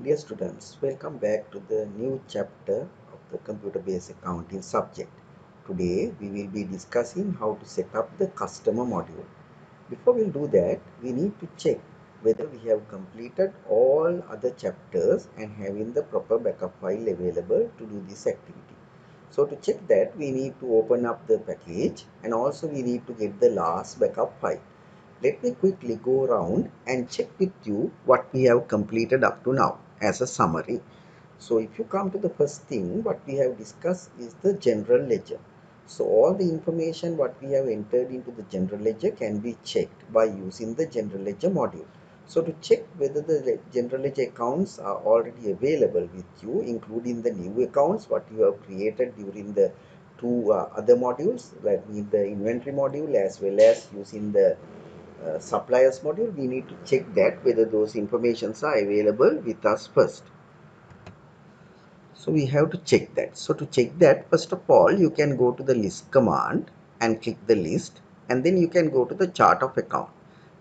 Dear students, welcome back to the new chapter of the computer-based accounting subject. Today we will be discussing how to set up the customer module. Before we do that, we need to check whether we have completed all other chapters and having the proper backup file available to do this activity. So to check that, we need to open up the package and also we need to get the last backup file. Let me quickly go around and check with you what we have completed up to now as a summary. So if you come to the first thing, what we have discussed is the general ledger. So all the information what we have entered into the general ledger can be checked by using the general ledger module. So to check whether the general ledger accounts are already available with you, including the new accounts what you have created during the two other modules, that means the inventory module as well as using the suppliers module, we need to check that whether those informations are available with us first. So we have to check that. So to check that, first of all, you can go to the list command and click the list, and then you can go to the chart of account,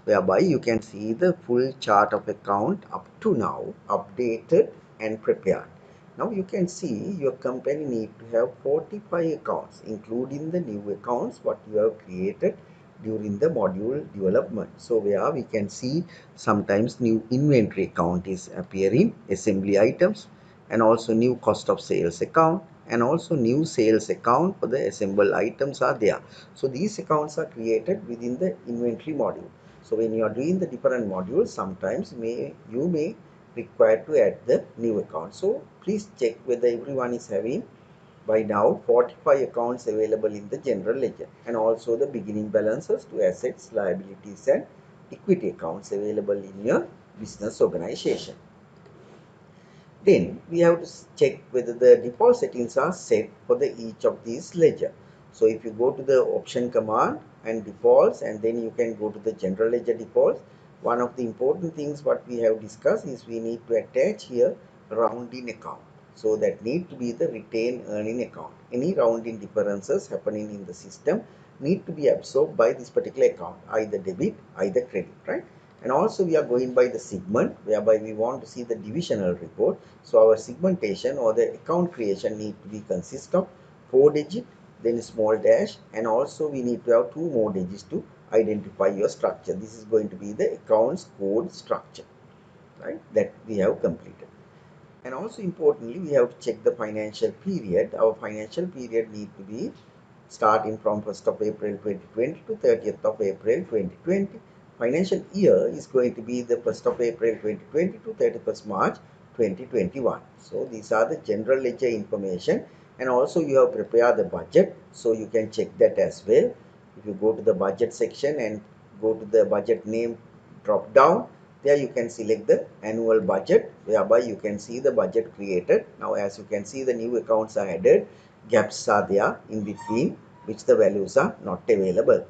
whereby you can see the full chart of account up to now updated and prepared. Now you can see your company need to have 45 accounts, including the new accounts what you have created during the module development. So where we can see sometimes new inventory account is appearing, assembly items, and also new cost of sales account, and also new sales account for the assembled items are there. So these accounts are created within the inventory module. So when you are doing the different modules, sometimes you may require to add the new account. So please check whether everyone is having by now 45 accounts available in the general ledger, and also the beginning balances to assets, liabilities and equity accounts available in your business organization. Then we have to check whether the default settings are set for the each of these ledger. So if you go to the option command and defaults, and then you can go to the general ledger defaults. One of the important things what we have discussed is we need to attach here rounding account. So that need to be the retained earning account. Any rounding differences happening in the system need to be absorbed by this particular account, either debit, either credit, right? And also we are going by the segment, whereby we want to see the divisional report. So our segmentation or the account creation need to be consist of 4 digit, then small dash, and also we need to have 2 more digits to identify your structure. This is going to be the accounts code structure, right, that we have completed. And also importantly, we have to check the financial period. Our financial period need to be starting from 1st of April 2020 to 30th of April 2020. Financial year is going to be the 1st of April 2020 to 31st March 2021. So these are the general ledger information, and also you have prepared the budget, so you can check that as well. If you go to the budget section and go to the budget name drop down, there you can select the annual budget, whereby you can see the budget created. Now as you can see, the new accounts are added, gaps are there in between which the values are not available.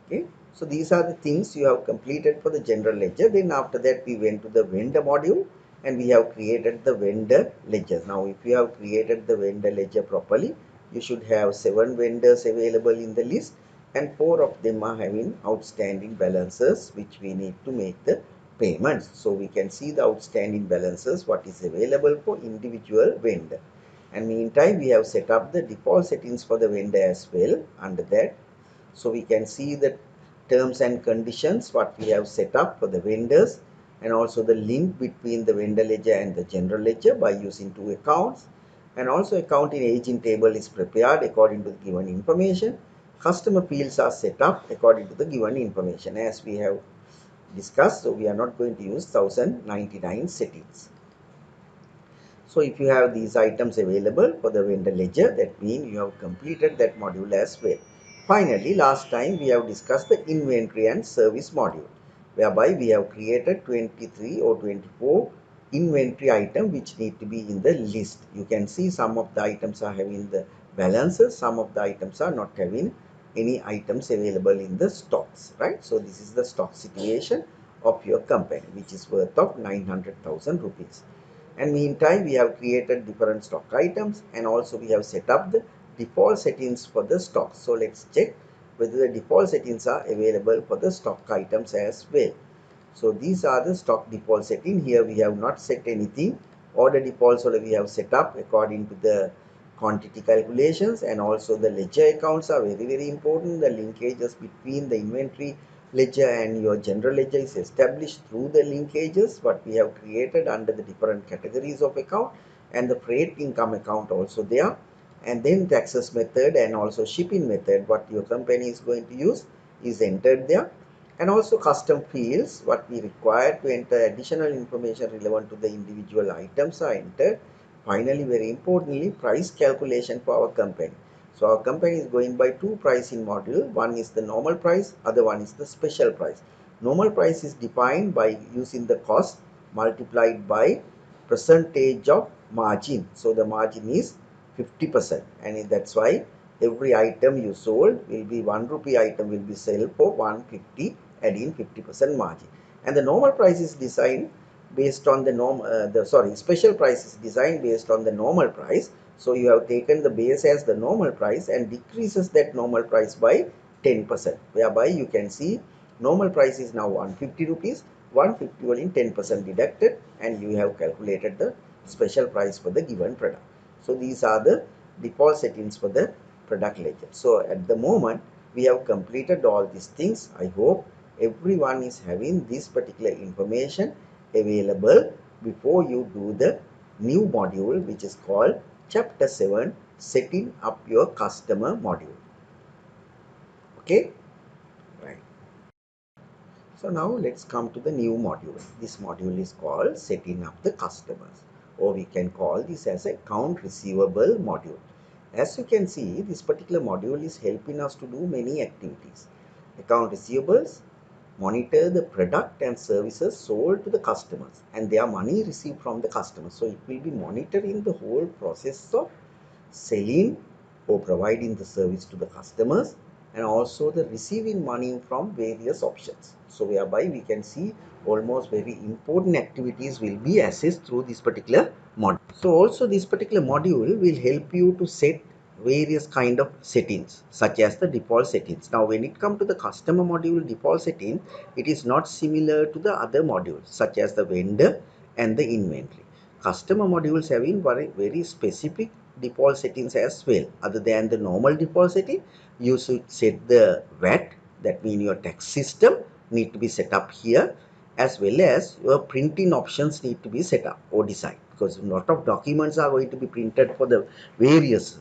Okay, so these are the things you have completed for the general ledger. Then after that we went to the vendor module and we have created the vendor ledger. Now if you have created the vendor ledger properly, you should have 7 vendors available in the list, and 4 of them are having outstanding balances which we need to make the payments. So we can see the outstanding balances what is available for individual vendor. And meantime we have set up the default settings for the vendor as well under that. So we can see the terms and conditions what we have set up for the vendors, and also the link between the vendor ledger and the general ledger by using 2 accounts. And also accounting aging table is prepared according to the given information. Customer fields are set up according to the given information as we have discussed. So we are not going to use 1099 settings. So if you have these items available for the vendor ledger, that means you have completed that module as well. Finally, last time we have discussed the inventory and service module, whereby we have created 23 or 24 inventory item which need to be in the list. You can see some of the items are having the balances, some of the items are not having any items available in the stocks, right? So this is the stock situation of your company, which is worth of 900,000 rupees. And meantime we have created different stock items, and also we have set up the default settings for the stocks. So let's check whether the default settings are available for the stock items as well. So these are the stock default setting. Here we have not set anything. Order defaults we have set up according to the quantity calculations, and also the ledger accounts are very important. The linkages between the inventory ledger and your general ledger is established through the linkages what we have created under the different categories of account, and the freight income account also there. And then taxes method and also shipping method what your company is going to use is entered there, and also custom fields what we require to enter additional information relevant to the individual items are entered. Finally, very importantly, price calculation for our company. So our company is going by two pricing module. One is the normal price, other one is the special price. Normal price is defined by using the cost multiplied by percentage of margin. So the margin is 50%, and that's why every item you sold will be 1 rupee item will be sold for 150, adding 50% margin. And the normal price is designed based on the special price is designed based on the normal price. So you have taken the base as the normal price and decreases that normal price by 10%, whereby you can see normal price is now 150 rupees, 150 only 10% deducted, and you have calculated the special price for the given product. So these are the default settings for the product ledger. So at the moment we have completed all these things. I hope everyone is having this particular information available before you do the new module, which is called chapter 7, setting up your customer module. Okay, right. So now let's come to the new module. This module is called setting up the customers, or we can call this as account receivable module. As you can see, this particular module is helping us to do many activities. Account receivables, monitor the product and services sold to the customers and their money received from the customers. So it will be monitoring the whole process of selling or providing the service to the customers, and also the receiving money from various options. So whereby we can see almost very important activities will be assessed through this particular module. So also this particular module will help you to set various kind of settings such as the default settings. Now when it comes to the customer module default setting, it is not similar to the other modules such as the vendor and the inventory. Customer modules having very specific default settings as well. Other than the normal default setting, you should set the VAT, that means your tax system need to be set up here, as well as your printing options need to be set up or decided, because a lot of documents are going to be printed for the various,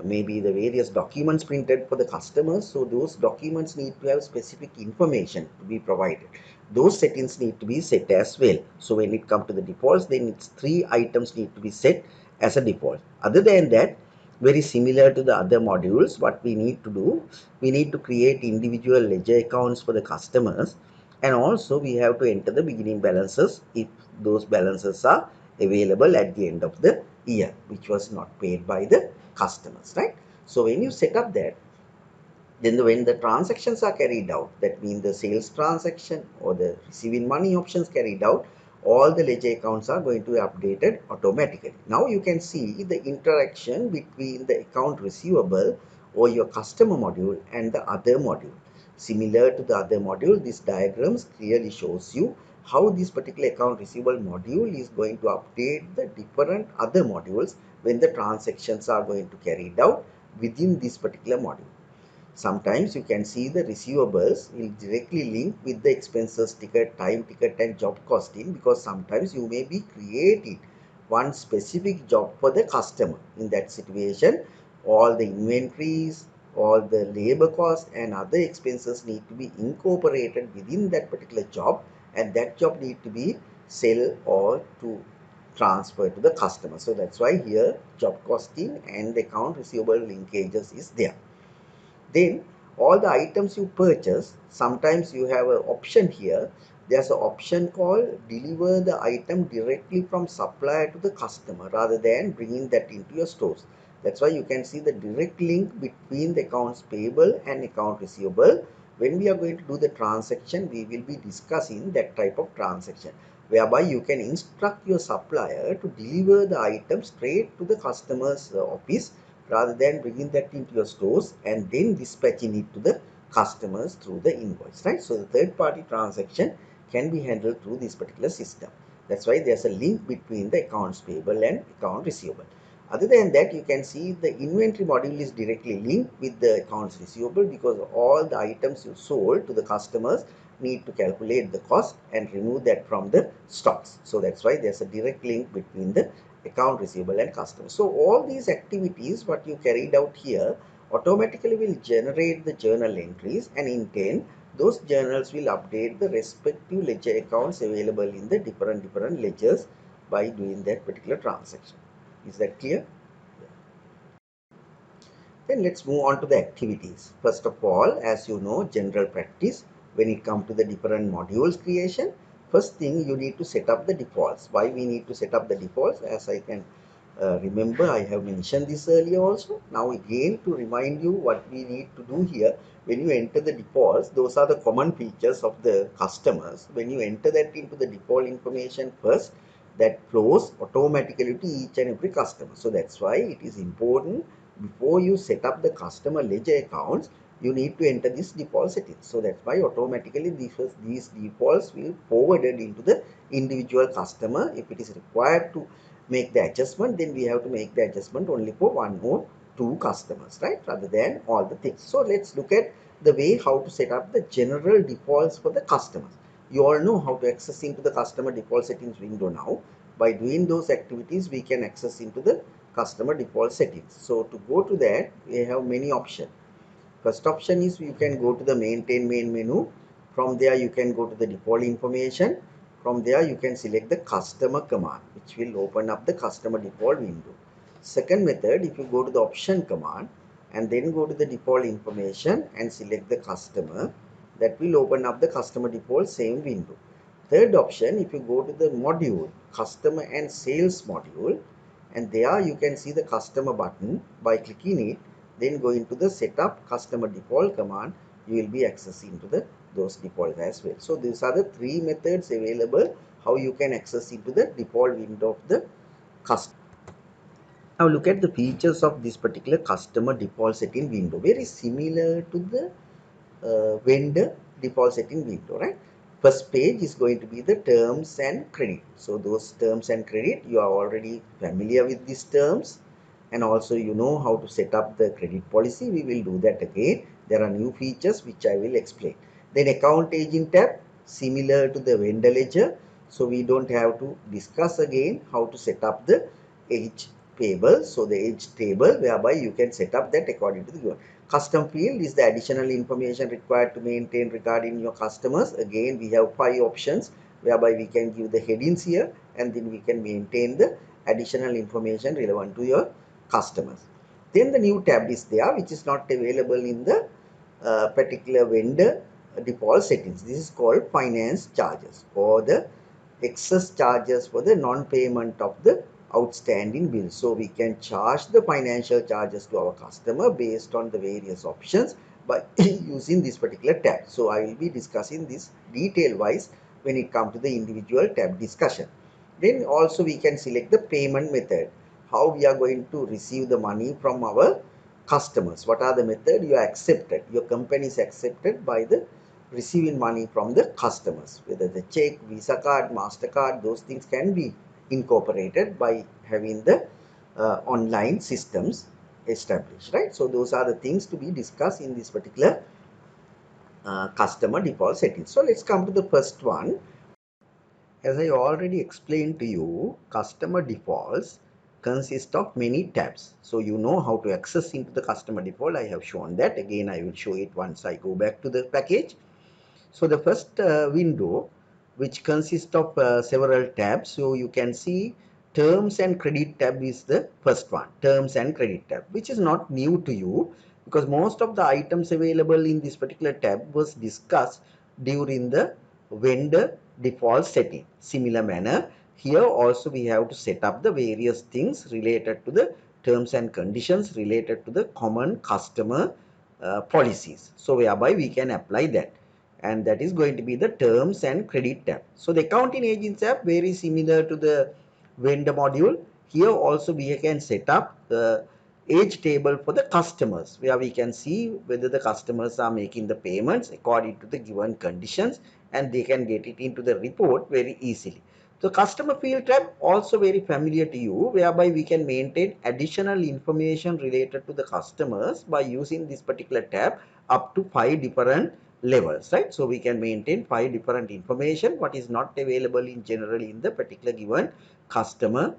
maybe the various documents printed for the customers. So those documents need to have specific information to be provided. Those settings need to be set as well. So when it comes to the defaults, then it's 3 items need to be set as a default. Other than that, very similar to the other modules, what we need to do, we need to create individual ledger accounts for the customers, and also we have to enter the beginning balances if those balances are available at the end of the year, which was not paid by the customers, right? So when you set up that, then when the transactions are carried out, that means the sales transaction or the receiving money options carried out, all the ledger accounts are going to be updated automatically. Now you can see the interaction between the account receivable or your customer module and the other module. Similar to the other module, this diagrams clearly shows you how this particular account receivable module is going to update the different other modules when the transactions are going to carried out within this particular module. Sometimes you can see the receivables will directly link with the expenses ticket, time ticket and job costing, because sometimes you may be creating one specific job for the customer. In that situation, all the inventories, all the labor cost and other expenses need to be incorporated within that particular job, and that job need to be sell or to transfer to the customer. So that's why here job costing and account receivable linkages is there. Then all the items you purchase, sometimes you have an option here. There's an option called deliver the item directly from supplier to the customer rather than bringing that into your stores. That's why you can see the direct link between the accounts payable and account receivable. When we are going to do the transaction, we will be discussing that type of transaction, whereby you can instruct your supplier to deliver the item straight to the customer's office rather than bringing that into your stores and then dispatching it to the customers through the invoice, right? So the third party transaction can be handled through this particular system. That's why there's a link between the accounts payable and account receivable. Other than that, you can see the inventory module is directly linked with the accounts receivable, because all the items you sold to the customers need to calculate the cost and remove that from the stocks. So that's why there's a direct link between the account receivable and customer. So all these activities what you carried out here automatically will generate the journal entries, and in turn those journals will update the respective ledger accounts available in the different ledgers by doing that particular transaction. Is that clear? Then let's move on to the activities. First of all, as you know, general practice, when it comes to the different modules creation, first thing you need to set up the defaults. Why we need to set up the defaults? As I can remember, I have mentioned this earlier also. Now again, to remind you what we need to do here, when you enter the defaults, those are the common features of the customers. When you enter that into the default information first, that flows automatically to each and every customer. So that's why it is important, before you set up the customer ledger accounts, you need to enter this default settings. So that's why automatically these defaults will forwarded into the individual customer. If it is required to make the adjustment, then we have to make the adjustment only for one or two customers, right, rather than all the things. So let's look at the way how to set up the general defaults for the customers. You all know how to access into the customer default settings window now. By doing those activities, we can access into the customer default settings. So to go to that, we have many options. First option is you can go to the maintain main menu. From there you can go to the default information. From there you can select the customer command, which will open up the customer default window. Second method, if you go to the option command and then go to the default information and select the customer, that will open up the customer default same window. Third option, if you go to the module, customer and sales module, and there you can see the customer button. By clicking it, then go into the setup customer default command, you will be accessing to the those default as well. So these are the three methods available how you can access into the default window of the customer. Now look at the features of this particular customer default setting window. Very similar to the vendor default setting window, right? First page is going to be the terms and credit. So those terms and credit, you are already familiar with these terms, and also you know how to set up the credit policy. We will do that again. There are new features which I will explain. Then account aging tab, similar to the vendor ledger. So we don't have to discuss again how to set up the age payable. So the age table, whereby you can set up that according to the given. Custom field is the additional information required to maintain regarding your customers. Again, we have 5 options whereby we can give the headings here, and then we can maintain the additional information relevant to your customers. Then the new tab is there, which is not available in the particular vendor default settings. This is called finance charges, or the excess charges for the non-payment of the outstanding bills. So we can charge the financial charges to our customer based on the various options by using this particular tab. So I will be discussing this detail wise when it comes to the individual tab discussion. Then also we can select the payment method, how we are going to receive the money from our customers. What are the method you are accepted, your company is accepted by the receiving money from the customers, whether the check, Visa card, MasterCard, those things can be incorporated by having the online systems established, right? So those are the things to be discussed in this particular customer default settings. So let's come to the first one. As I already explained to you, customer defaults consist of many tabs. So you know how to access into the customer default. I have shown that. Again, I will show it once I go back to the package. So the first window, which consists of several tabs. So you can see terms and credit tab is the first one, terms and credit tab, which is not new to you, because most of the items available in this particular tab was discussed during the vendor default setting. Similar manner, here also we have to set up the various things related to the terms and conditions related to the common customer policies. So whereby we can apply that, and that is going to be the terms and credit tab. So the accounting agents tab, very similar to the vendor module. Here also we can set up the age table for the customers, where we can see whether the customers are making the payments according to the given conditions, and they can get it into the report very easily. So customer field tab also very familiar to you, whereby we can maintain additional information related to the customers by using this particular tab up to 5 different levels, right? So we can maintain 5 different information what is not available in generally in the particular given customer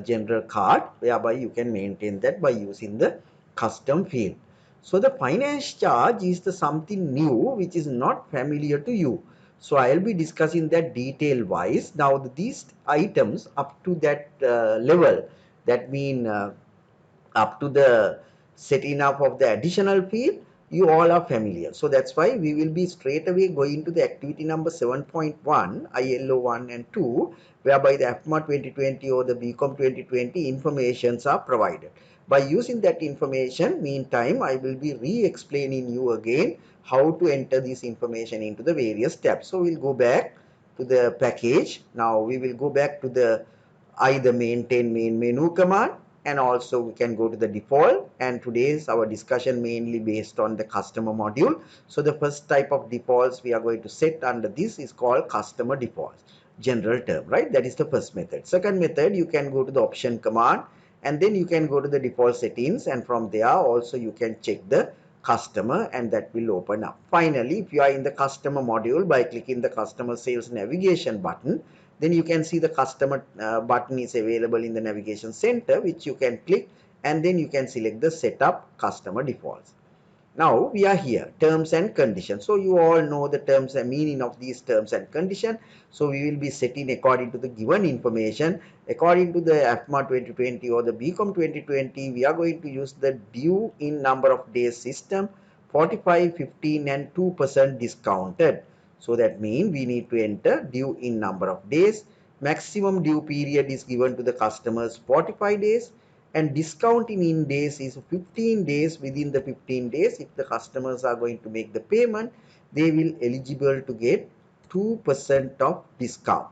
general card, whereby you can maintain that by using the custom field. So the finance charge is the something new which is not familiar to you. So I'll be discussing that detail wise. Now these items up to that level, that mean up to the setting up of the additional field, you all are familiar. So that's why we will be straight away going to the activity number 7.1 ILO 1 and 2, whereby the AFMA 2020 or the BCom 2020 informations are provided. By using that information, meantime I will be re-explaining you again how to enter this information into the various tabs. So we'll go back to the package. Now we will go back to the either maintain main menu command, and also we can go to the default, and today's our discussion mainly based on the customer module. So the first type of defaults we are going to set under this is called customer defaults, general term, right? That is the first method. Second method, you can go to the option command, and then you can go to the default settings, and from there also you can check the customer, and that will open up. Finally, if you are in the customer module, by clicking the customer sales navigation button, then you can see the customer button is available in the navigation center, which you can click, and then you can select the setup customer defaults. Now we are here, terms and conditions. So you all know the terms and meaning of these terms and conditions. So we will be setting according to the given information. According to the AFMA 2020 or the BCom 2020, we are going to use the due in number of days system, 45, 15 and 2% discounted. So that means we need to enter due in number of days. Maximum due period is given to the customers 45 days, and discounting in days is 15 days. Within the 15 days, if the customers are going to make the payment, they will eligible to get 2% of discount.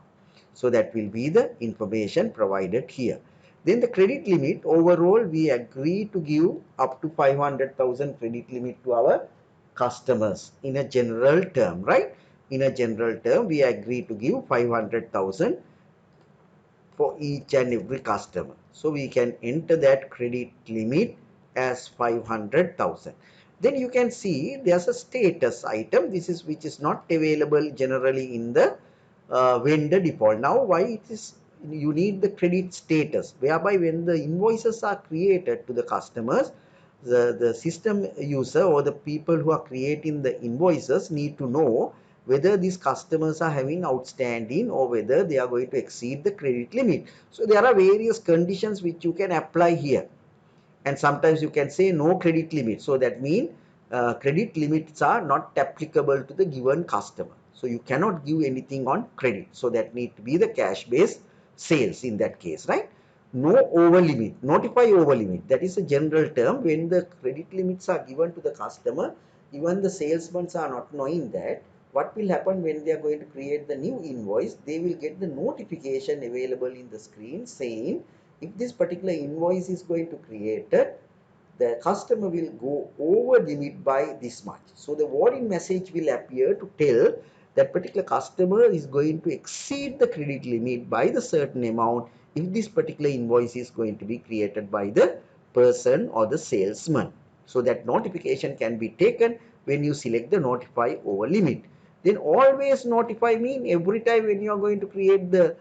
So that will be the information provided here. Then the credit limit, overall we agree to give up to 500,000 credit limit to our customers in a general term, right? In a general term, we agree to give 500,000 for each and every customer. So we can enter that credit limit as 500,000. Then you can see there's a status item. This is which is not available generally in the vendor default. Now why it is, you need the credit status, whereby when the invoices are created to the customers, the system user or the people who are creating the invoices need to know whether these customers are having outstanding or whether they are going to exceed the credit limit. So there are various conditions which you can apply here, and sometimes you can say no credit limit. So that means credit limits are not applicable to the given customer. So you cannot give anything on credit. So that need to be the cash based sales in that case, right? No over limit, notify over limit. That is a general term. When the credit limits are given to the customer, even the salesmen are not knowing that, what will happen when they are going to create the new invoice, they will get the notification available in the screen saying if this particular invoice is going to create it, the customer will go over limit by this much. So the warning message will appear to tell that particular customer is going to exceed the credit limit by the certain amount if this particular invoice is going to be created by the person or the salesman. So that notification can be taken when you select the notify over limit. Then always notify mean every time when you are going to create the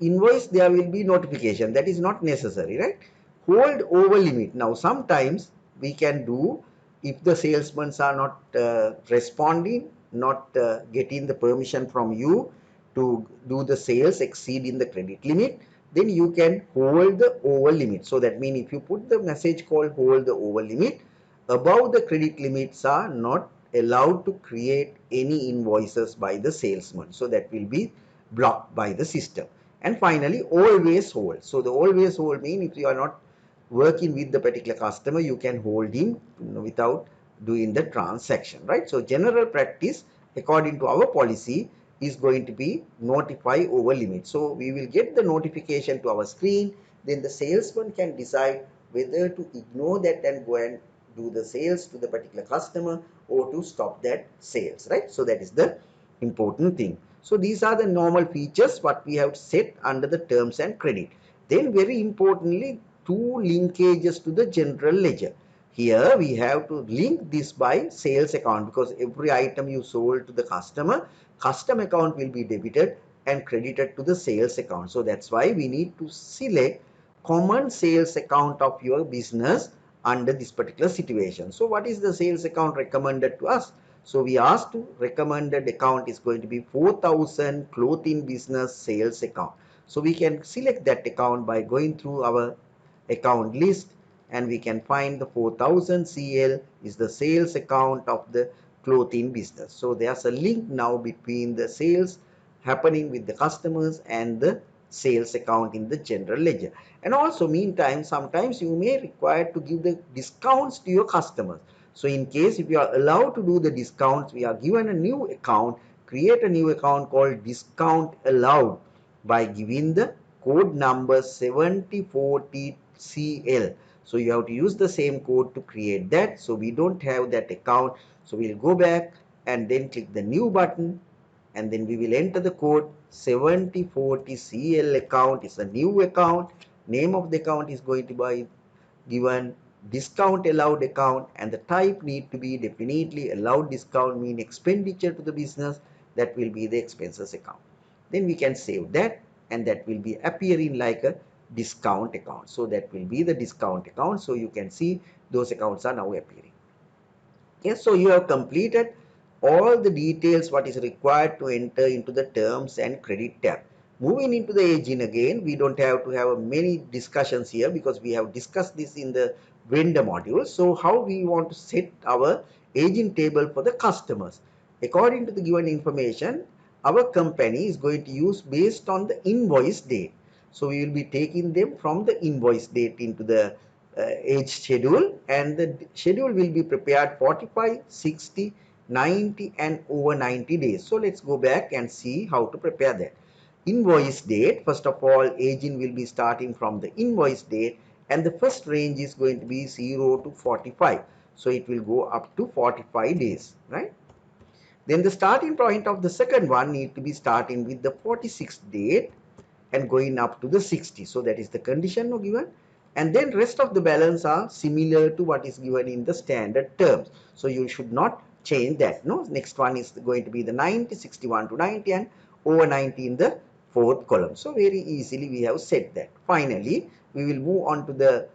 invoice, there will be notification. That is not necessary, right? Hold over limit. Now sometimes we can do, if the salesmen are not responding, not getting the permission from you to do the sales exceeding the credit limit, then you can hold the over limit. So that means if you put the message called hold the over limit, above the credit limits are not allowed to create any invoices by the salesman. So that will be blocked by the system. And finally, always hold. So the always hold means if you are not working with the particular customer, you can hold him without doing the transaction, right? So general practice according to our policy is going to be notify over limit. So we will get the notification to our screen, then the salesman can decide whether to ignore that and go and do the sales to the particular customer or to stop that sales, right? So that is the important thing. So these are the normal features what we have set under the terms and credit. Then very importantly, two linkages to the general ledger. Here we have to link this by sales account, because every item you sold to the customer, custom account will be debited and credited to the sales account. So that's why we need to select common sales account of your business under this particular situation. So what is the sales account recommended to us? So we asked to recommended account is going to be 4,000 clothing business sales account. So we can select that account by going through our account list, and we can find the 4,000 CL is the sales account of the clothing business. So there's a link now between the sales happening with the customers and the sales account in the general ledger. And also meantime, sometimes you may require to give the discounts to your customers. So in case if you are allowed to do the discounts, we are given a new account, create a new account called discount allowed by giving the code number 7040CL. So you have to use the same code to create that. So we don't have that account. So we'll go back and then click the new button, and then we will enter the code 7040CL. Account is a new account. Name of the account is going to be given discount allowed account, and the type need to be definitely allowed discount, mean expenditure to the business. That will be the expenses account. Then we can save that, and that will be appearing like a discount account. So that will be the discount account. So you can see those accounts are now appearing. Yes, so you have completed all the details what is required to enter into the terms and credit tab. Moving into the aging again, we don't have to have many discussions here because we have discussed this in the vendor module. So how we want to set our aging table for the customers. According to the given information, our company is going to use based on the invoice date. So we will be taking them from the invoice date into the age schedule, and the schedule will be prepared 45, 60, 90 and over 90 days. So let's go back and see how to prepare that. Invoice date, first of all, aging will be starting from the invoice date, and the first range is going to be 0 to 45. So it will go up to 45 days, right? Then the starting point of the second one need to be starting with the 46th date and going up to the 60. So that is the condition given. And then rest of the balance are similar to what is given in the standard terms. So you should not change that. No, next one is going to be the 90, 61 to 90 and over 90 in the fourth column. So very easily we have set that. Finally, we will move on to the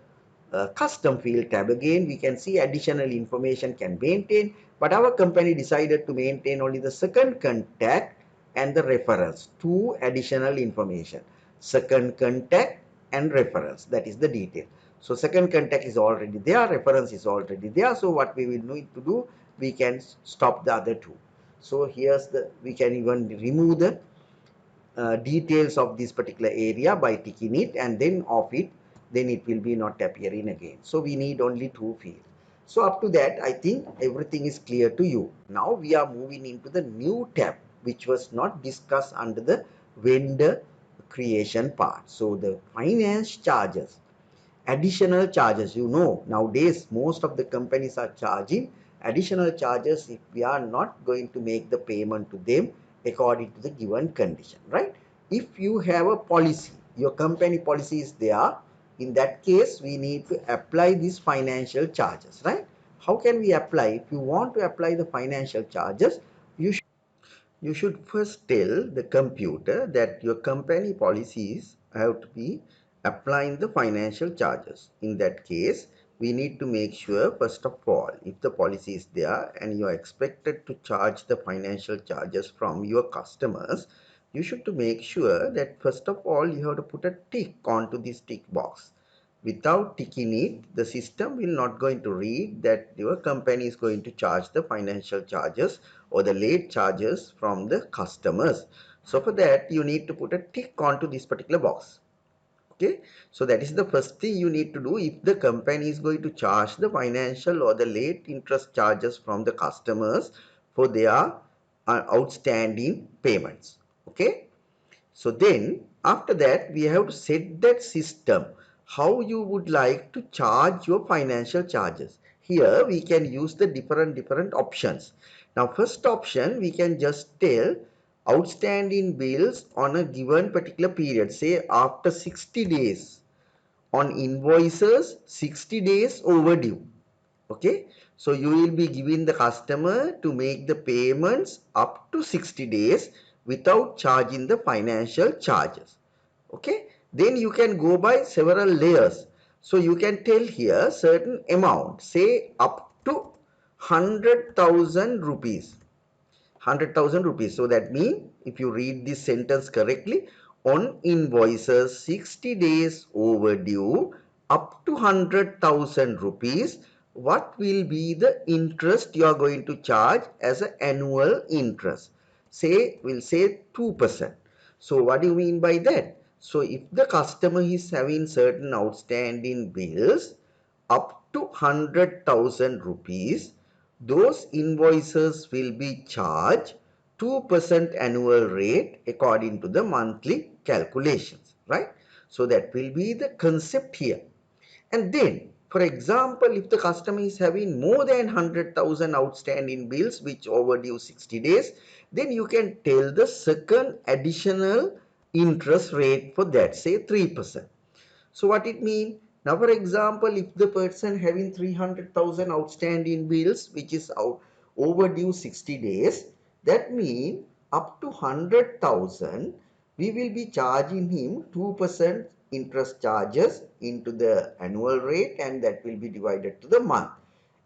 custom field tab. Again, we can see additional information can maintain, but our company decided to maintain only the second contact and the reference. Two additional information, second contact and reference, that is the detail. So second contact is already there, reference is already there. So what we will need to do, we can stop the other two. So here's the, we can even remove the details of this particular area by ticking it and then off it, then it will be not appearing again. So we need only two fields. So up to that, I think everything is clear to you. Now we are moving into the new tab, which was not discussed under the vendor creation part. So the finance charges, additional charges, you know, nowadays most of the companies are charging additional charges if we are not going to make the payment to them according to the given condition, right? If you have a policy, your company policy is there, in that case we need to apply these financial charges, right? How can we apply? If you want to apply the financial charges, you should first tell the computer that your company policies have to be applying the financial charges. In that case, we need to make sure, first of all, if the policy is there and you are expected to charge the financial charges from your customers, you should to make sure that first of all you have to put a tick onto this tick box. Without ticking it, the system will not going to read that your company is going to charge the financial charges or the late charges from the customers. So for that, you need to put a tick onto this particular box. Okay, so that is the first thing you need to do if the company is going to charge the financial or the late interest charges from the customers for their outstanding payments. Okay, so then after that we have to set that system how you would like to charge your financial charges. here we can use the different options. Now first option, we can just tell outstanding bills on a given particular period, say after 60 days, on invoices 60 days overdue. Okay, so you will be giving the customer to make the payments up to 60 days without charging the financial charges. Okay, then you can go by several layers. So you can tell here certain amount, say up to 100,000 rupees. 100,000 rupees. So that means if you read this sentence correctly, on invoices 60 days overdue up to 100,000 rupees, what will be the interest you are going to charge as an annual interest? Say, we'll say 2%. So what do you mean by that? So if the customer is having certain outstanding bills up to 100,000 rupees, those invoices will be charged 2% annual rate according to the monthly calculations, right? So that will be the concept here. And then, for example, if the customer is having more than 100,000 outstanding bills which overdue 60 days, then you can tell the second additional interest rate for that, say 3%. So what it mean? Now, for example, if the person having 300,000 outstanding bills, which is overdue 60 days, that mean up to 100,000, we will be charging him 2% interest charges into the annual rate, and that will be divided to the month.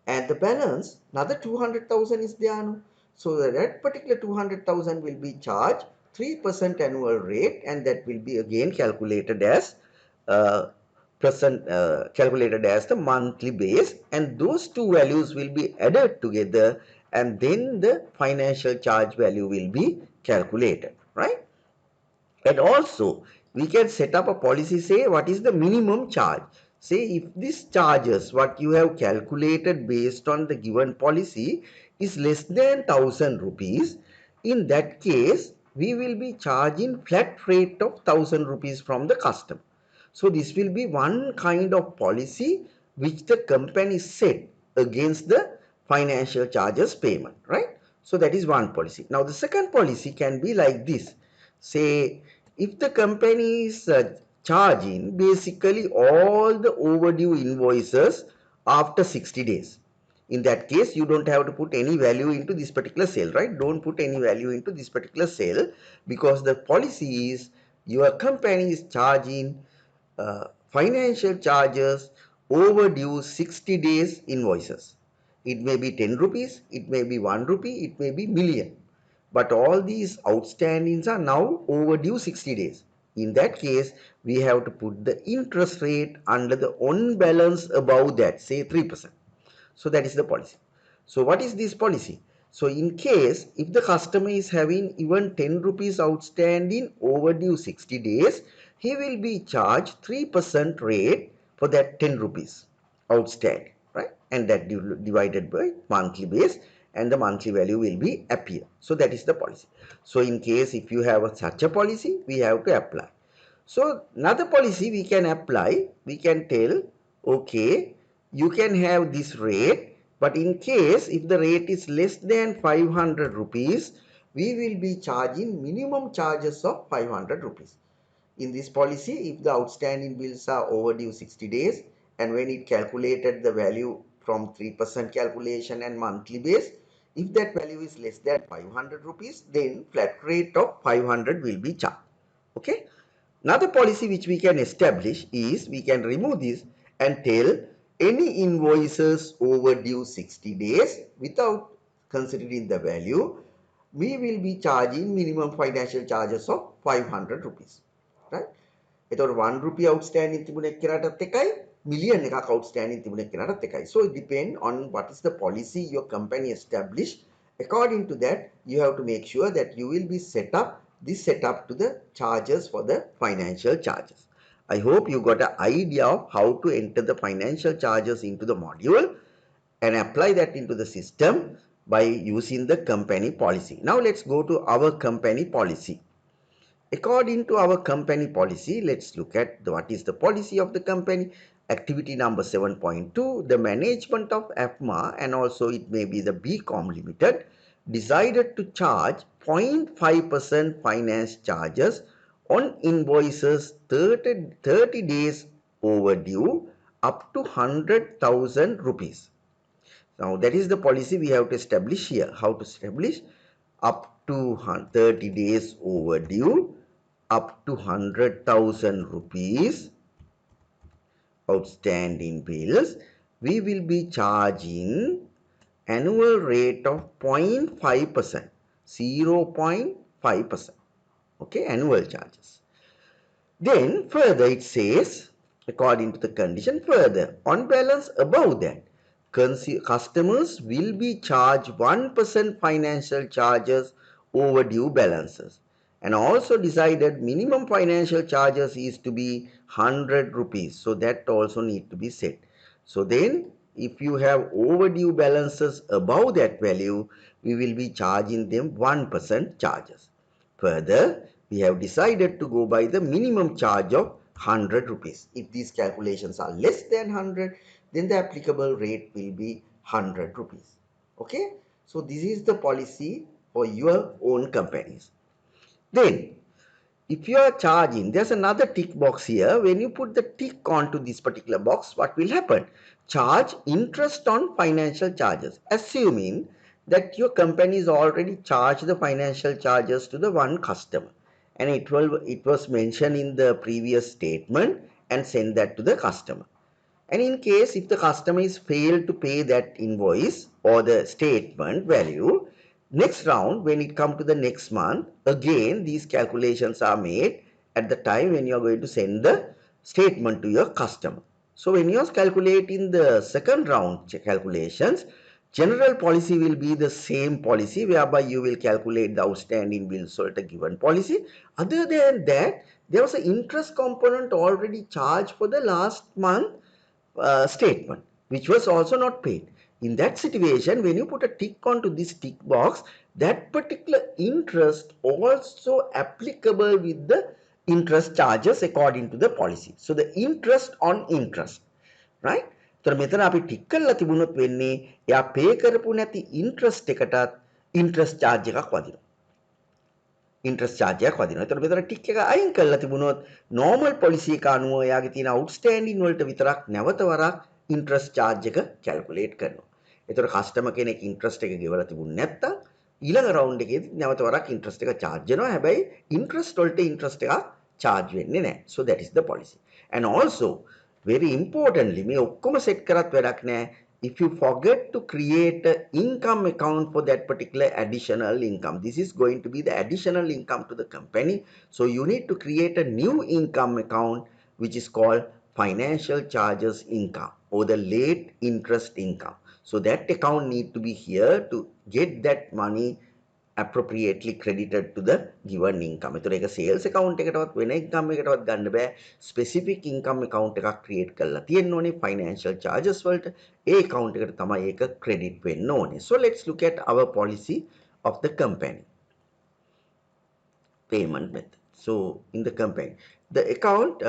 And the balance, another 200,000 is there. No? So that particular 200,000 will be charged 3% annual rate, and that will be again calculated as uh, calculated as the monthly base, and those two values will be added together, and then the financial charge value will be calculated, right? And also we can set up a policy, say what is the minimum charge. Say if this charges what you have calculated based on the given policy is less than 1000 rupees, in that case we will be charging flat rate of 1000 rupees from the customer. So this will be one kind of policy which the company set against the financial charges payment, right? So that is one policy. Now the second policy can be like this. Say if the company is charging basically all the overdue invoices after 60 days, in that case you don't have to put any value into this particular sale, right? Don't put any value into this particular sale, because the policy is your company is charging financial charges overdue 60 days invoices. It may be 10 rupees, it may be 1 rupee, it may be million, but all these outstandings are now overdue 60 days. In that case, we have to put the interest rate under the on balance above that, say 3%. So that is the policy. So what is this policy? So in case if the customer is having even 10 rupees outstanding overdue 60 days, he will be charged 3% rate for that 10 rupees outstanding, right? And that divided by monthly base, and the monthly value will be appear. So that is the policy. So in case if you have such a policy, we have to apply. So another policy we can apply, we can tell, okay, you can have this rate, but in case if the rate is less than 500 rupees, we will be charging minimum charges of 500 rupees. In this policy, if the outstanding bills are overdue 60 days, and when it calculated the value from 3% calculation and monthly base, if that value is less than 500 rupees, then flat rate of 500 will be charged. Okay. Another policy which we can establish is we can remove this and tell any invoices overdue 60 days without considering the value, we will be charging minimum financial charges of 500 rupees, right? එතකොට 1 rupee outstanding තිබුණ එක්කෙනාටත් එකයි million එකක් outstanding තිබුණ එක්කෙනාටත් එකයි. So it depends on what is the policy your company established. According to that, you have to make sure that you will be set up to the charges for the financial charges. I hope you got an idea of how to enter the financial charges into the module and apply that into the system by using the company policy. Now let's go to our company policy. According to our company policy, let's look at what is the policy of the company. Activity number 7.2, the management of APMA and also it may be the BCom Limited decided to charge 0.5% finance charges on invoices 30 days overdue up to 100,000 rupees. Now that is the policy we have to establish here. How to establish? Up to 30 days overdue, up to 100,000 rupees outstanding bills, we will be charging annual rate of 0.5%, 0.5%. Okay, annual charges. Then further it says, according to the condition, further on balance above that, customers will be charged 1% financial charges overdue balances, and also decided minimum financial charges is to be 100 rupees. So that also need to be set. So then if you have overdue balances above that value, we will be charging them 1% charges. Further, we have decided to go by the minimum charge of 100 rupees. If these calculations are less than 100, then the applicable rate will be 100 rupees. Okay, so this is the policy for your own companies. Then if you are charging, there's another tick box here. When you put the tick onto this particular box, what will happen? Charge interest on financial charges, assuming that your company is already charged the financial charges to the one customer, and it was mentioned in the previous statement and send that to the customer. And in case if the customer is failed to pay that invoice or the statement value, next round when it come to the next month, again these calculations are made at the time when you are going to send the statement to your customer. So when you are calculating the second round calculations, general policy will be the same policy whereby you will calculate the outstanding bills at a given policy. Other than that, there was an interest component already charged for the last month statement, which was also not paid. In that situation, when you put a tick onto this tick box, that particular interest also applicable with the interest charges according to the policy. So the interest on interest, right? तर මෙතන අපි ටික් කරලා තිබුණොත් වෙන්නේ එයා පේ කරපු නැති ඉන්ට්‍රස්ට් එකටත් ඉන්ට්‍රස්ට් charge එකක් වදිනවා. ඉන්ට්‍රස්ට් charge එකක් වදිනවා. ඒතර මෙතන ටික් එක අයින් කරලා තිබුණොත් normal policy එක අනුව එයාගේ තියෙන outstanding වලට විතරක් නැවත වරක් interest charge එක calculate කරනවා. ඒතර customer කෙනෙක් interest එක ගෙවලා තිබුණ නැත්තම් ඊළඟ round එකේදී නැවත වරක් interest එක charge වෙනවා. හැබැයි interest වලට interest එකක් charge වෙන්නේ නැහැ. So that is the policy. And also very importantly මේ ඔක්කොම set කරත් වැඩක් නැහැ. If you forget to create an income account for that particular additional income, this is going to be the additional income to the company. So you need to create a new income account which is called financial charges income or the late interest income. So that account need to be here to get that money appropriately credited to the given income. එතකොට ඒක sales account එකටවත් වෙන income එකටවත් ගන්න බෑ. Specific income account එකක් create කරලා තියෙන්න ඕනේ financial charges වලට. ඒ account එකට තමයි ඒක credit වෙන්න ඕනේ. So let's look at our policy of the company. Payment method. So in the company, the account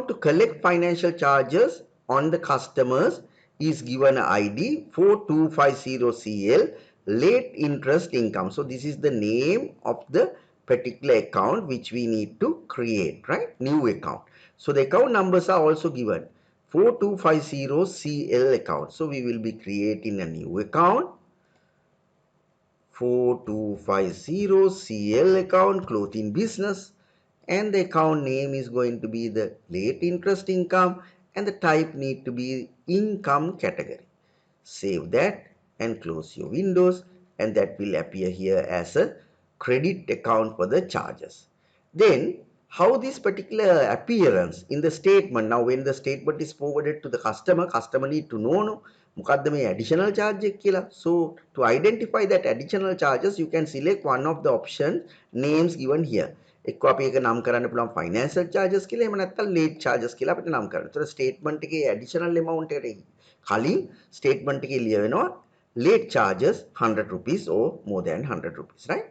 to collect financial charges on the customers is given an ID 4250CL late interest income. So this is the name of the particular account which we need to create, right? New account. So the account numbers are also given 4250CL account. So we will be creating a new account 4250CL account, clothing business, and the account name is going to be the late interest income and the type need to be income category. Save that and close your windows, and that will appear here as a credit account for the charges. Then how this particular appearance in the statement, now when the statement is forwarded to the customer need to know මොකක්ද මේ additional charge එක කියලා. So to identify that additional charges, you can select one of the option names given here. එක්ක අපි ඒක නම් කරන්න පුළුවන් financial charges කියලා, එහෙම නැත්නම් late charges කියලා අපිට නම් කරන්න. ඒතර statement එකේ additional amount එකට කලින් statement එකේ ලියවෙනවා late charges 100 rupees or more than 100 rupees, right?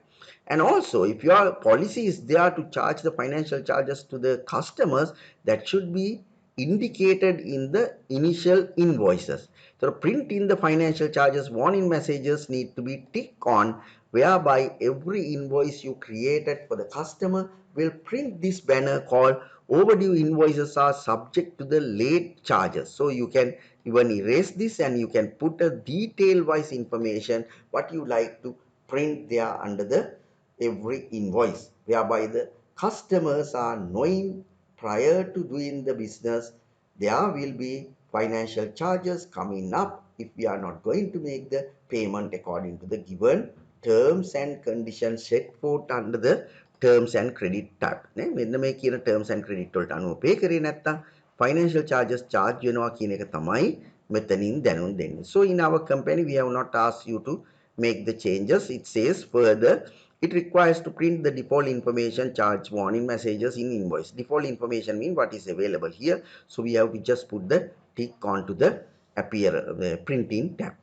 And also, if your policy is there to charge the financial charges to the customers, that should be indicated in the initial invoices. So print in the financial charges warning messages need to be ticked on, whereby every invoice you created for the customer will print this banner called overdue invoices are subject to the late charges. So you can even erase this and you can put a detail wise information what you like to print there under the every invoice, whereby the customers are knowing prior to doing the business there will be financial charges coming up if we are not going to make the payment according to the given terms and conditions set forth under the terms and credit tab. මෙන්න මේ කියන terms and credit වලට අනුව pay කරේ නැත්නම් financial charges charge වෙනවා කියන එක තමයි මෙතනින් දැනුම් දෙන්නේ. So in our company we have not asked you to make the changes. It says further it requires to print the default information charge warning messages in invoice. Default information means what is available here. So we have to just put the tick onto the printing tab.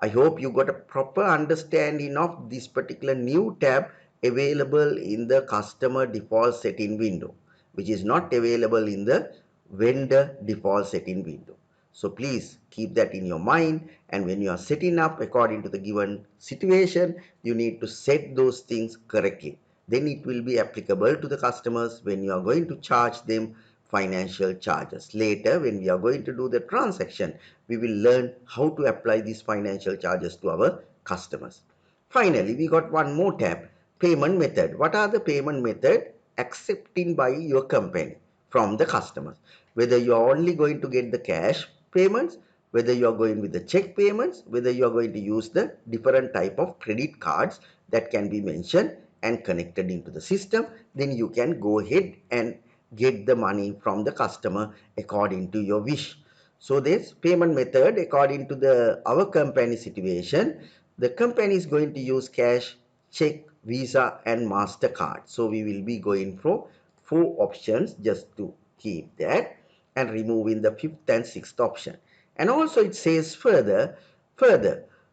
I hope you got a proper understanding of this particular new tab available in the customer default setting window, which is not available in the vendor default setting window. So please keep that in your mind, and when you are setting up according to the given situation, you need to set those things correctly. Then it will be applicable to the customers when you are going to charge them financial charges. Later, when we are going to do the transaction, we will learn how to apply these financial charges to our customers. Finally, we got one more tab, payment method. What are the payment method accepting by your company from the customers? Whether you are only going to get the cash payments, whether you are going with the check payments, whether you are going to use the different type of credit cards that can be mentioned and connected into the system, then you can go ahead and get the money from the customer according to your wish. So this payment method, according to our company situation, the company is going to use cash, check, Visa and MasterCard. So we will be going for 4 options just to keep that, and removing the 5th and 6th option. And also it says further,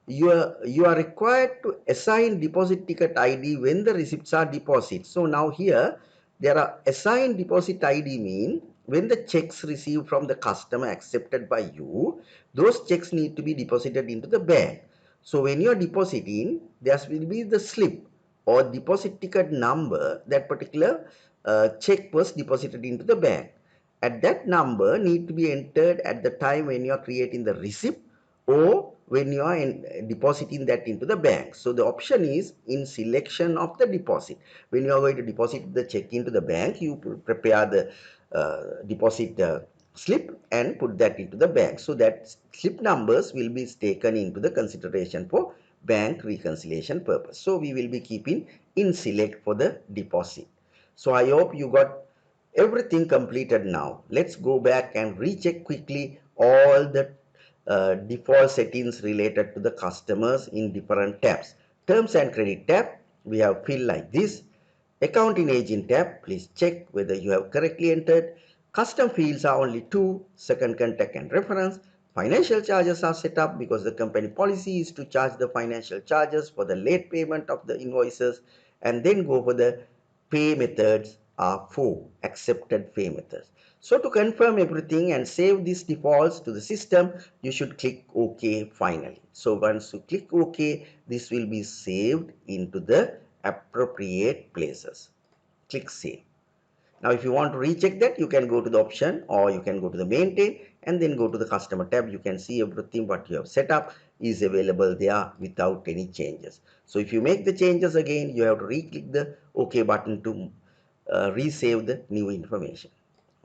you are required to assign deposit ticket ID when the receipts are deposited. So now here there are assigned deposit ID mean when the checks received from the customer accepted by you, those checks need to be deposited into the bank. So when you are depositing, there will be the slip or deposit ticket number, that particular check was deposited into the bank. At that number need to be entered at the time when you are creating the receipt or when you are depositing that into the bank. So the option is in selection of the deposit. When you are going to deposit the check into the bank, you prepare the deposit slip and put that into the bank. So that slip numbers will be taken into the consideration for bank reconciliation purpose. So we will be keeping in select for the deposit. So I hope you got everything completed now. Let's go back and recheck quickly all the default settings related to the customers in different tabs. Terms and credit tab, we have field like this. Accounting agent tab, please check whether you have correctly entered. Custom fields are only 2, second contact and reference. Financial charges are set up because the company policy is to charge the financial charges for the late payment of the invoices, and then go for the pay methods are 4 accepted pay methods. So to confirm everything and save these defaults to the system, you should click OK finally. So once you click OK, this will be saved into the appropriate places. Click Save. Now if you want to recheck that, you can go to the option or you can go to the maintain and then go to the customer tab. You can see everything what you have set up is available there without any changes. So if you make the changes again, you have to re-click the OK button to resave the new information.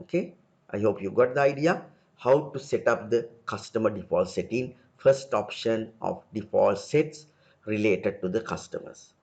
Okay, I hope you got the idea how to set up the customer default setting, first option of default sets related to the customers.